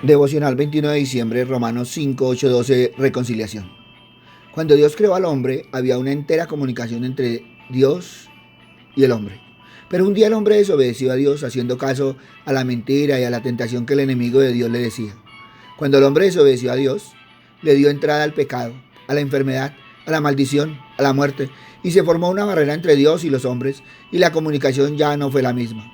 Devocional 21 de diciembre, Romanos 5, 8, 12, reconciliación. Cuando Dios creó al hombre, había una entera comunicación entre Dios y el hombre. Pero un día el hombre desobedeció a Dios, haciendo caso a la mentira y a la tentación que el enemigo de Dios le decía. Cuando el hombre desobedeció a Dios, le dio entrada al pecado, a la enfermedad, a la maldición, a la muerte, y se formó una barrera entre Dios y los hombres, y la comunicación ya no fue la misma.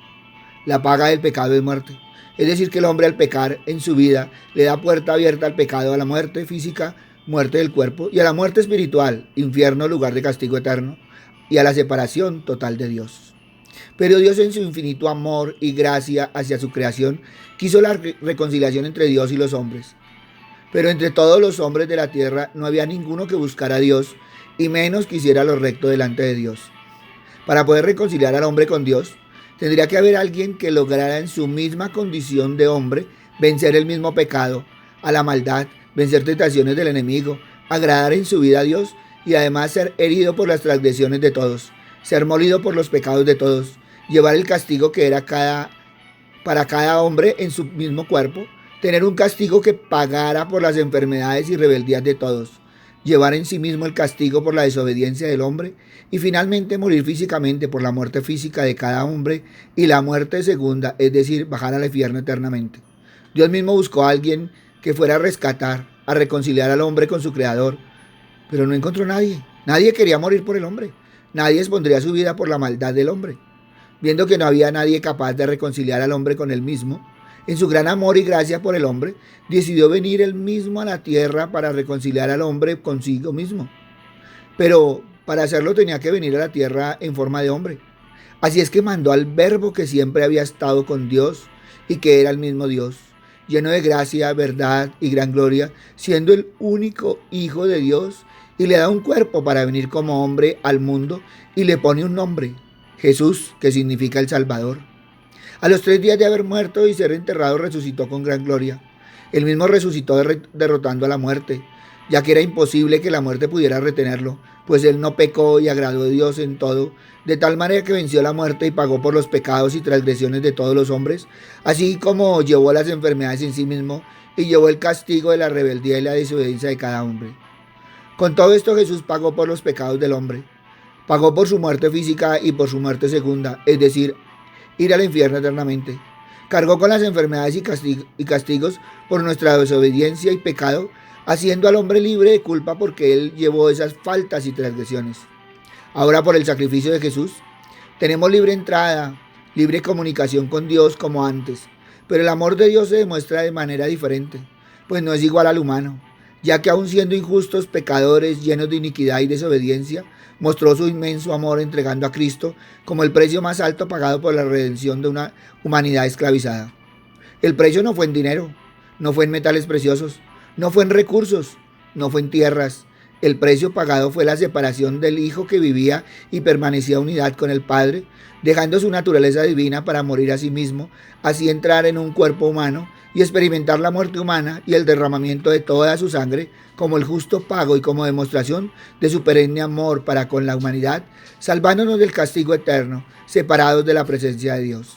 La paga del pecado es muerte. Es decir, que el hombre al pecar en su vida le da puerta abierta al pecado, a la muerte física, muerte del cuerpo, y a la muerte espiritual, infierno, lugar de castigo eterno, y a la separación total de Dios. Pero Dios, en su infinito amor y gracia hacia su creación, quiso la reconciliación entre Dios y los hombres. Pero entre todos los hombres de la tierra no había ninguno que buscara a Dios, y menos que hiciera lo recto delante de Dios. Para poder reconciliar al hombre con Dios, tendría que haber alguien que lograra en su misma condición de hombre vencer el mismo pecado, a la maldad, vencer tentaciones del enemigo, agradar en su vida a Dios y además ser herido por las transgresiones de todos, ser molido por los pecados de todos, llevar el castigo que era para cada hombre en su mismo cuerpo, tener un castigo que pagara por las enfermedades y rebeldías de todos, llevar en sí mismo el castigo por la desobediencia del hombre y finalmente morir físicamente por la muerte física de cada hombre y la muerte segunda, es decir, bajar al infierno eternamente. Dios mismo buscó a alguien que fuera a rescatar, a reconciliar al hombre con su creador, pero no encontró nadie. Nadie quería morir por el hombre. Nadie expondría su vida por la maldad del hombre. Viendo que no había nadie capaz de reconciliar al hombre con él mismo, en su gran amor y gracia por el hombre, decidió venir él mismo a la tierra para reconciliar al hombre consigo mismo. Pero para hacerlo tenía que venir a la tierra en forma de hombre. Así es que mandó al Verbo que siempre había estado con Dios y que era el mismo Dios, lleno de gracia, verdad y gran gloria, siendo el único Hijo de Dios, y le da un cuerpo para venir como hombre al mundo y le pone un nombre, Jesús, que significa el Salvador. A los 3 días de haber muerto y ser enterrado, resucitó con gran gloria. Él mismo resucitó derrotando a la muerte, ya que era imposible que la muerte pudiera retenerlo, pues él no pecó y agradó a Dios en todo, de tal manera que venció la muerte y pagó por los pecados y transgresiones de todos los hombres, así como llevó las enfermedades en sí mismo y llevó el castigo de la rebeldía y la desobediencia de cada hombre. Con todo esto Jesús pagó por los pecados del hombre, pagó por su muerte física y por su muerte segunda, es decir, ir al infierno eternamente. Cargó con las enfermedades y castigos por nuestra desobediencia y pecado, haciendo al hombre libre de culpa porque él llevó esas faltas y transgresiones. Ahora, por el sacrificio de Jesús, tenemos libre entrada, libre comunicación con Dios como antes, pero el amor de Dios se demuestra de manera diferente, pues no es igual al humano, ya que aun siendo injustos, pecadores, llenos de iniquidad y desobediencia, mostró su inmenso amor entregando a Cristo como el precio más alto pagado por la redención de una humanidad esclavizada. El precio no fue en dinero, no fue en metales preciosos, no fue en recursos, no fue en tierras. El precio pagado fue la separación del Hijo que vivía y permanecía en unidad con el Padre, dejando su naturaleza divina para morir a sí mismo, así entrar en un cuerpo humano y experimentar la muerte humana y el derramamiento de toda su sangre como el justo pago y como demostración de su perenne amor para con la humanidad, salvándonos del castigo eterno, separados de la presencia de Dios.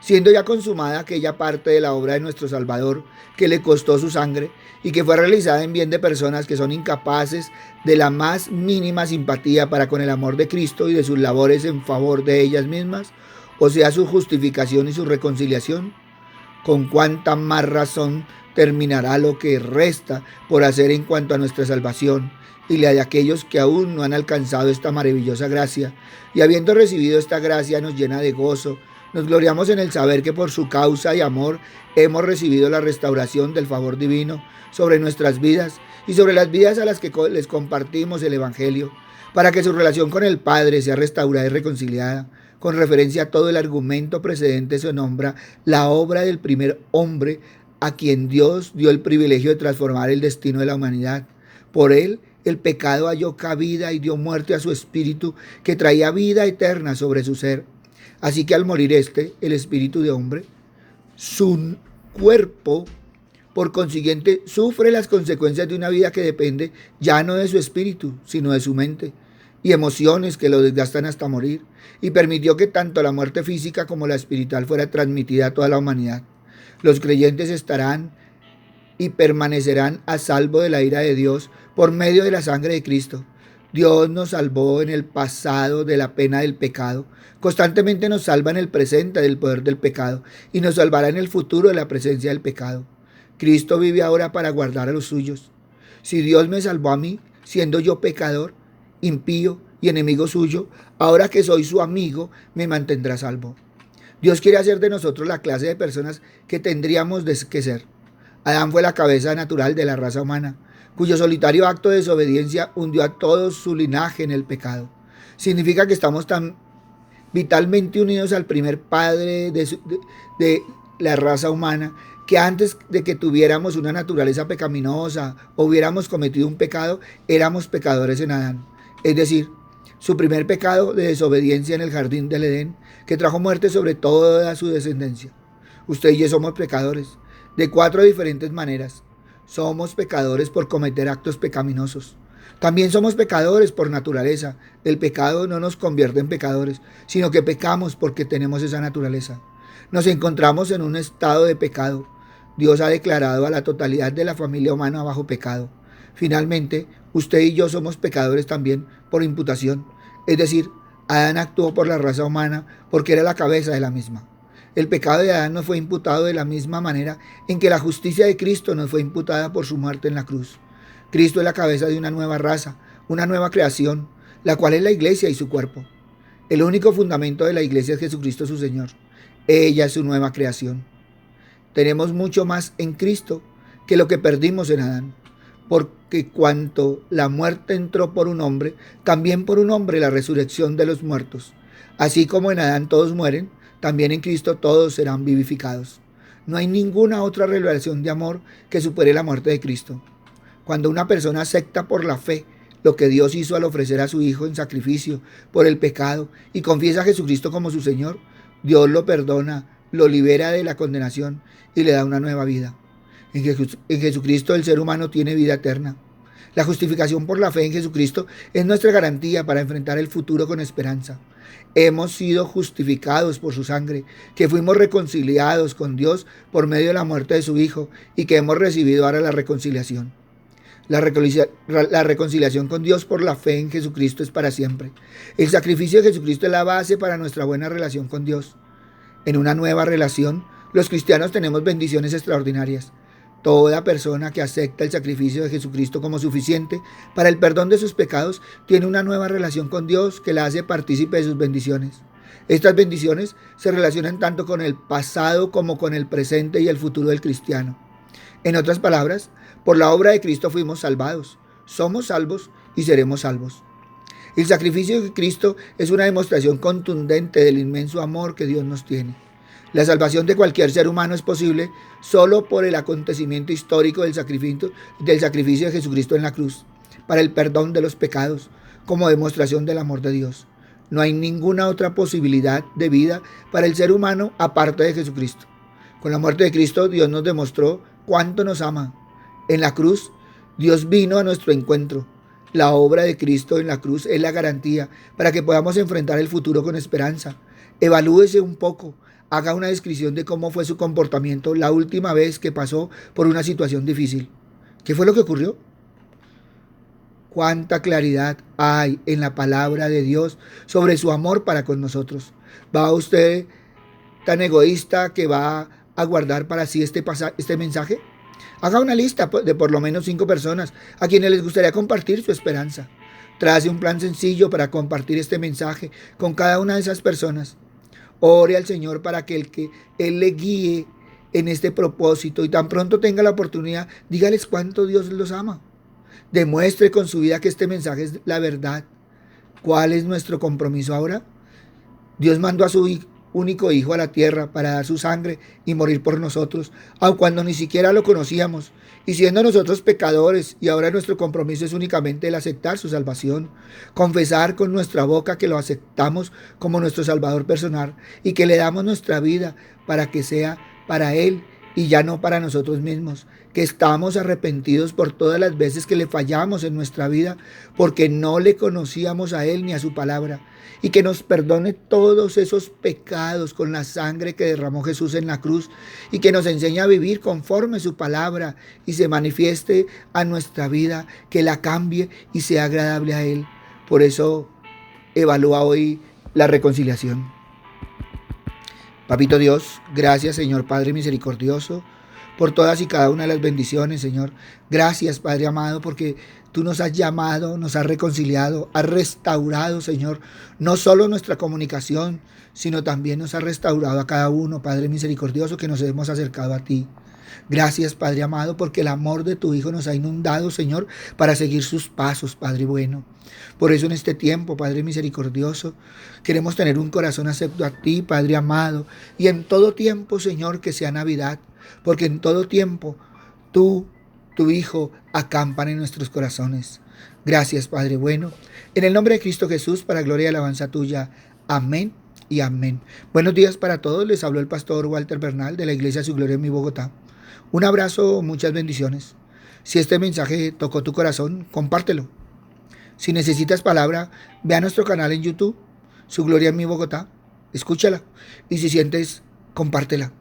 Siendo ya consumada aquella parte de la obra de nuestro Salvador que le costó su sangre y que fue realizada en bien de personas que son incapaces de la más mínima simpatía para con el amor de Cristo y de sus labores en favor de ellas mismas, o sea, su justificación y su reconciliación, con cuánta más razón terminará lo que resta por hacer en cuanto a nuestra salvación y la de aquellos que aún no han alcanzado esta maravillosa gracia, y habiendo recibido esta gracia nos llena de gozo. Nos gloriamos en el saber que por su causa y amor hemos recibido la restauración del favor divino sobre nuestras vidas y sobre las vidas a las que les compartimos el Evangelio, para que su relación con el Padre sea restaurada y reconciliada. Con referencia a todo el argumento precedente se nombra la obra del primer hombre a quien Dios dio el privilegio de transformar el destino de la humanidad. Por él, el pecado halló cabida y dio muerte a su espíritu que traía vida eterna sobre su ser. Así que al morir el espíritu de hombre, su cuerpo, por consiguiente, sufre las consecuencias de una vida que depende ya no de su espíritu, sino de su mente y emociones que lo desgastan hasta morir, y permitió que tanto la muerte física como la espiritual fuera transmitida a toda la humanidad. Los creyentes estarán y permanecerán a salvo de la ira de Dios por medio de la sangre de Cristo. Dios nos salvó en el pasado de la pena del pecado. Constantemente nos salva en el presente del poder del pecado y nos salvará en el futuro de la presencia del pecado. Cristo vive ahora para guardar a los suyos. Si Dios me salvó a mí, siendo yo pecador, impío y enemigo suyo, ahora que soy su amigo, me mantendrá salvo. Dios quiere hacer de nosotros la clase de personas que tendríamos que ser. Adán fue la cabeza natural de la raza humana, cuyo solitario acto de desobediencia hundió a todo su linaje en el pecado. Significa que estamos tan vitalmente unidos al primer padre de la raza humana, que antes de que tuviéramos una naturaleza pecaminosa o hubiéramos cometido un pecado, éramos pecadores en Adán. Es decir, su primer pecado de desobediencia en el jardín del Edén, que trajo muerte sobre toda su descendencia. Usted y yo somos pecadores, de 4 diferentes maneras. Somos pecadores por cometer actos pecaminosos. También somos pecadores por naturaleza. El pecado no nos convierte en pecadores, sino que pecamos porque tenemos esa naturaleza. Nos encontramos en un estado de pecado. Dios ha declarado a la totalidad de la familia humana bajo pecado. Finalmente, usted y yo somos pecadores también por imputación. Es decir, Adán actuó por la raza humana porque era la cabeza de la misma. El pecado de Adán nos fue imputado de la misma manera en que la justicia de Cristo nos fue imputada por su muerte en la cruz. Cristo es la cabeza de una nueva raza, una nueva creación, la cual es la iglesia y su cuerpo. El único fundamento de la iglesia es Jesucristo su Señor. Ella es su nueva creación. Tenemos mucho más en Cristo que lo que perdimos en Adán, porque cuanto la muerte entró por un hombre, también por un hombre la resurrección de los muertos. Así como en Adán todos mueren, también en Cristo todos serán vivificados. No hay ninguna otra revelación de amor que supere la muerte de Cristo. Cuando una persona acepta por la fe lo que Dios hizo al ofrecer a su Hijo en sacrificio por el pecado y confiesa a Jesucristo como su Señor, Dios lo perdona, lo libera de la condenación y le da una nueva vida. En Jesucristo el ser humano tiene vida eterna. La justificación por la fe en Jesucristo es nuestra garantía para enfrentar el futuro con esperanza. Hemos sido justificados por su sangre, que fuimos reconciliados con Dios por medio de la muerte de su Hijo y que hemos recibido ahora la reconciliación. La reconciliación con Dios por la fe en Jesucristo es para siempre. El sacrificio de Jesucristo es la base para nuestra buena relación con Dios. En una nueva relación, los cristianos tenemos bendiciones extraordinarias. Toda persona que acepta el sacrificio de Jesucristo como suficiente para el perdón de sus pecados tiene una nueva relación con Dios que la hace partícipe de sus bendiciones. Estas bendiciones se relacionan tanto con el pasado como con el presente y el futuro del cristiano. En otras palabras, por la obra de Cristo fuimos salvados, somos salvos y seremos salvos. El sacrificio de Cristo es una demostración contundente del inmenso amor que Dios nos tiene. La salvación de cualquier ser humano es posible solo por el acontecimiento histórico del sacrificio de Jesucristo en la cruz, para el perdón de los pecados, como demostración del amor de Dios. No hay ninguna otra posibilidad de vida para el ser humano aparte de Jesucristo. Con la muerte de Cristo, Dios nos demostró cuánto nos ama. En la cruz, Dios vino a nuestro encuentro. La obra de Cristo en la cruz es la garantía para que podamos enfrentar el futuro con esperanza. Evalúese un poco. Haga una descripción de cómo fue su comportamiento la última vez que pasó por una situación difícil. ¿Qué fue lo que ocurrió? Cuánta claridad hay en la palabra de Dios sobre su amor para con nosotros. ¿Va usted tan egoísta que va a guardar para sí este mensaje? Haga una lista de por lo menos 5 personas a quienes les gustaría compartir su esperanza. Trace un plan sencillo para compartir este mensaje con cada una de esas personas. Ore al Señor para que Él le guíe en este propósito y tan pronto tenga la oportunidad, dígales cuánto Dios los ama. Demuestre con su vida que este mensaje es la verdad. ¿Cuál es nuestro compromiso ahora? Dios mandó a su único Hijo a la tierra para dar su sangre y morir por nosotros, aun cuando ni siquiera lo conocíamos, y siendo nosotros pecadores, y ahora nuestro compromiso es únicamente el aceptar su salvación, confesar con nuestra boca que lo aceptamos como nuestro Salvador personal y que le damos nuestra vida para que sea para Él y ya no para nosotros mismos, que estamos arrepentidos por todas las veces que le fallamos en nuestra vida, porque no le conocíamos a Él ni a su palabra, y que nos perdone todos esos pecados con la sangre que derramó Jesús en la cruz, y que nos enseñe a vivir conforme su palabra y se manifieste a nuestra vida, que la cambie y sea agradable a Él. Por eso evalúa hoy la reconciliación. Papito Dios, gracias Señor Padre misericordioso por todas y cada una de las bendiciones, Señor. Gracias, Padre amado, porque tú nos has llamado, nos has reconciliado, has restaurado, Señor, no solo nuestra comunicación, sino también nos has restaurado a cada uno, Padre misericordioso, que nos hemos acercado a ti. Gracias, Padre amado, porque el amor de tu Hijo nos ha inundado, Señor, para seguir sus pasos, Padre bueno. Por eso en este tiempo, Padre misericordioso, queremos tener un corazón acepto a ti, Padre amado, y en todo tiempo, Señor, que sea Navidad, porque en todo tiempo tú, tu Hijo, acampan en nuestros corazones. Gracias, Padre bueno. En el nombre de Cristo Jesús, para gloria y alabanza tuya. Amén y amén. Buenos días para todos. Les habló el pastor Walter Bernal de la Iglesia Su Gloria en mi Bogotá. Un abrazo, muchas bendiciones. Si este mensaje tocó tu corazón, compártelo. Si necesitas palabra, ve a nuestro canal en YouTube, Su Gloria en mi Bogotá. Escúchala. Y si sientes, compártela.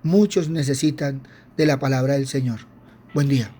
Muchos necesitan de la palabra del Señor. Buen día.